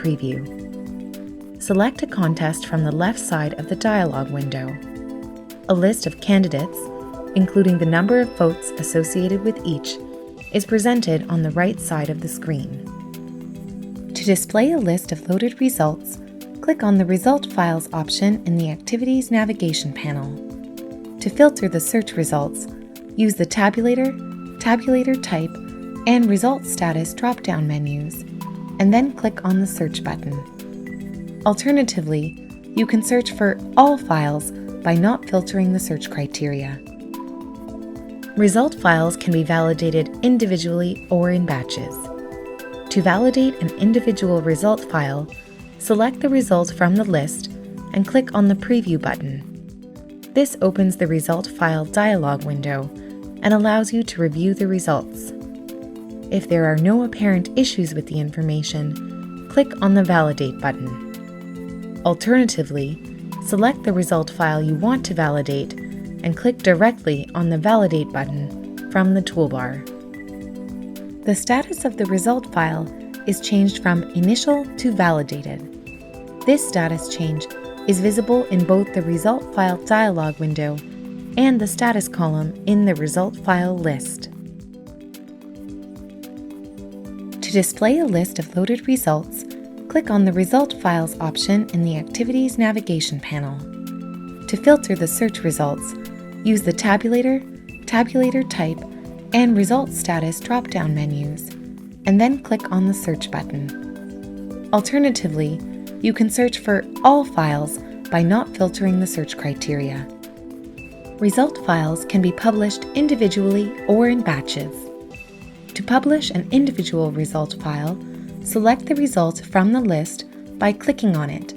preview. Select a contest from the left side of the dialog window. A list of candidates, including the number of votes associated with each, is presented on the right side of the screen. To display a list of loaded results, click on the Result Files option in the Activities navigation panel. To filter the search results, use the Tabulator, Tabulator Type, and Result Status drop-down menus, and then click on the Search button. Alternatively, you can search for all files by not filtering the search criteria. Result files can be validated individually or in batches. To validate an individual result file, select the result from the list and click on the Preview button. This opens the result file dialog window and allows you to review the results. If there are no apparent issues with the information, click on the Validate button. Alternatively, select the result file you want to validate and click directly on the Validate button from the toolbar. The status of the result file is changed from Initial to Validated. This status change is visible in both the Result File dialog window and the status column in the Result File list. To display a list of loaded results, click on the Result Files option in the Activities navigation panel. To filter the search results, use the Tabulator, Tabulator Type, and Result Status drop-down menus, and then click on the Search button. Alternatively, you can search for all files by not filtering the search criteria. Result files can be published individually or in batches. To publish an individual result file, select the result from the list by clicking on it,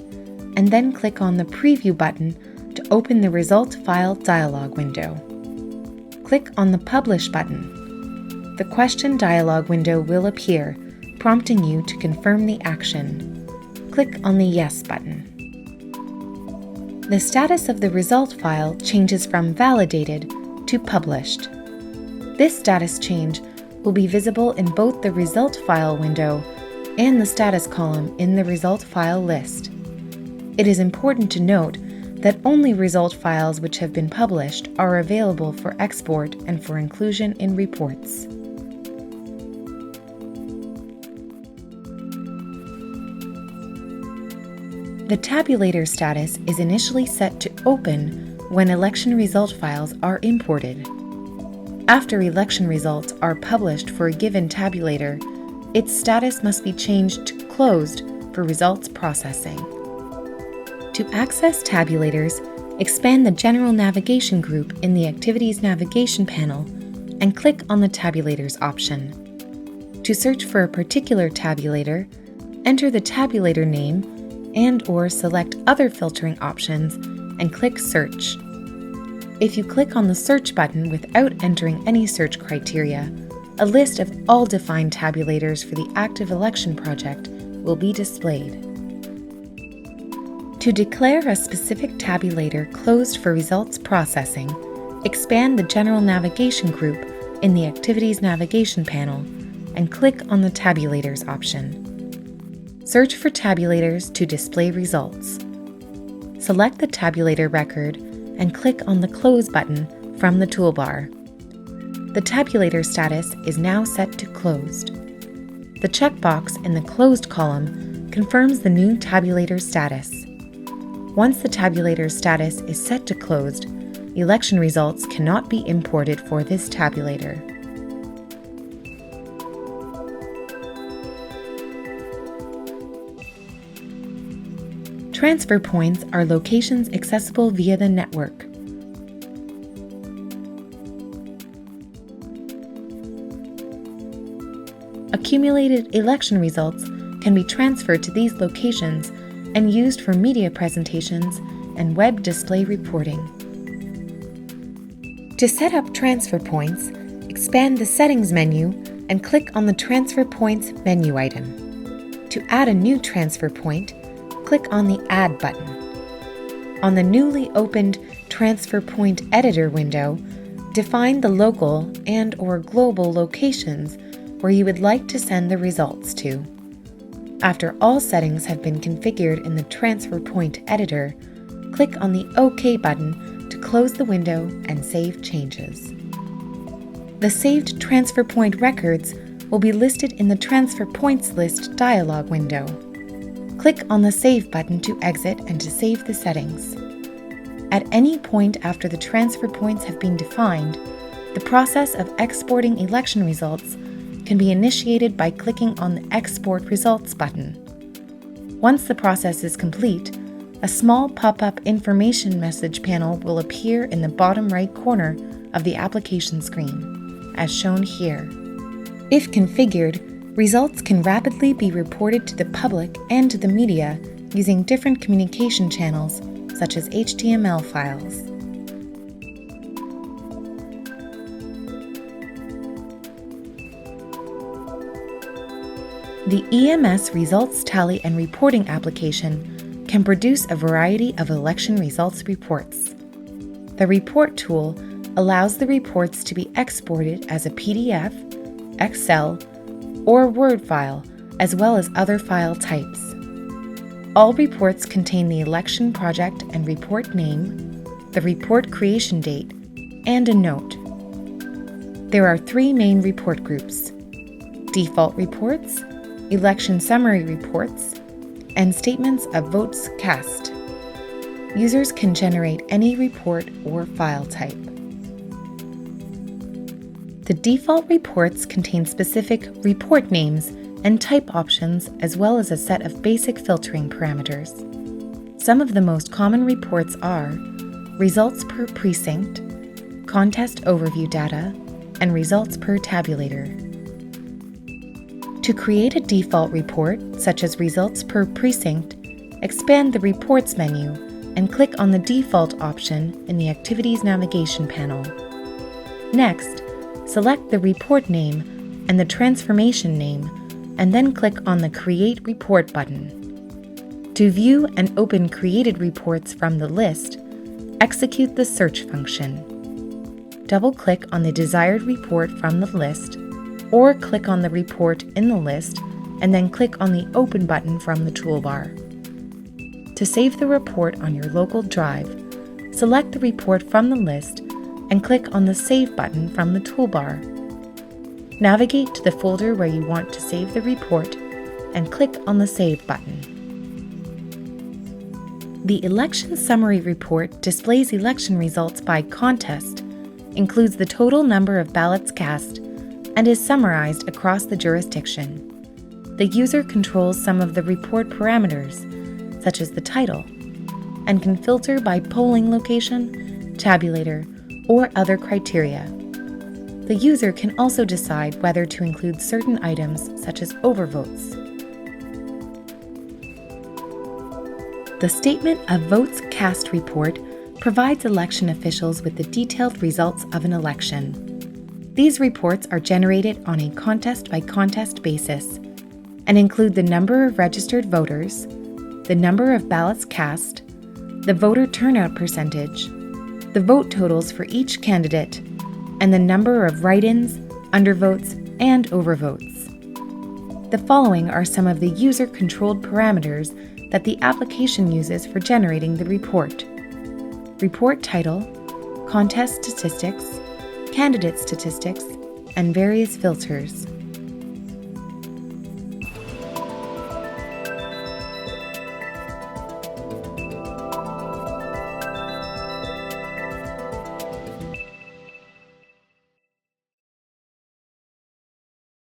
and then click on the Preview button to open the Result File dialog window. Click on the Publish button. The question dialog window will appear, prompting you to confirm the action. Click on the Yes button. The status of the result file changes from Validated to Published. This status change will be visible in both the Result File window and the status column in the Result File list. It is important to note that only result files which have been published are available for export and for inclusion in reports. The tabulator status is initially set to Open when election result files are imported. After election results are published for a given tabulator, its status must be changed to Closed for results processing. To access tabulators, expand the General Navigation group in the Activities navigation panel and click on the Tabulators option. To search for a particular tabulator, enter the tabulator name and/or select other filtering options and click Search. If you click on the Search button without entering any search criteria, a list of all defined tabulators for the active election project will be displayed. To declare a specific tabulator closed for results processing, expand the General Navigation group in the Activities navigation panel and click on the Tabulators option. Search for tabulators to display results. Select the tabulator record and click on the Close button from the toolbar. The tabulator status is now set to Closed. The checkbox in the Closed column confirms the new tabulator status. Once the tabulator status is set to Closed, election results cannot be imported for this tabulator. Transfer points are locations accessible via the network. Accumulated election results can be transferred to these locations and used for media presentations and web display reporting. To set up transfer points, expand the Settings menu and click on the Transfer Points menu item. To add a new transfer point, click on the Add button. On the newly opened Transfer Point Editor window, define the local and/or global locations where you would like to send the results to. After all settings have been configured in the Transfer Point editor, click on the OK button to close the window and save changes. The saved Transfer Point records will be listed in the Transfer Points List dialog window. Click on the Save button to exit and to save the settings. At any point after the transfer points have been defined, the process of exporting election results can be initiated by clicking on the Export Results button. Once the process is complete, a small pop-up information message panel will appear in the bottom right corner of the application screen, as shown here. If configured, results can rapidly be reported to the public and to the media using different communication channels such as HTML files. The EMS Results Tally and Reporting application can produce a variety of election results reports. The Report tool allows the reports to be exported as a PDF, Excel, or Word file, as well as other file types. All reports contain the election project and report name, the report creation date, and a note. There are 3 main report groups: default reports, election summary reports, and statements of votes cast. Users can generate any report or file type. The default reports contain specific report names and type options, as well as a set of basic filtering parameters. Some of the most common reports are results per precinct, contest overview data, and results per tabulator. To create a default report, such as results per precinct, expand the Reports menu and click on the Default option in the Activities navigation panel. Next, select the report name and the transformation name, and then click on the Create Report button. To view and open created reports from the list, execute the search function. Double-click on the desired report from the list, or click on the report in the list, and then click on the Open button from the toolbar. To save the report on your local drive, select the report from the list and click on the Save button from the toolbar. Navigate to the folder where you want to save the report and click on the Save button. The Election Summary Report displays election results by contest, includes the total number of ballots cast, and is summarized across the jurisdiction. The user controls some of the report parameters, such as the title, and can filter by polling location, tabulator, or other criteria. The user can also decide whether to include certain items, such as overvotes. The Statement of Votes Cast report provides election officials with the detailed results of an election. These reports are generated on a contest-by-contest basis and include the number of registered voters, the number of ballots cast, the voter turnout percentage, the vote totals for each candidate, and the number of write-ins, undervotes, and overvotes. The following are some of the user-controlled parameters that the application uses for generating the report: report title, contest statistics, candidate statistics, and various filters.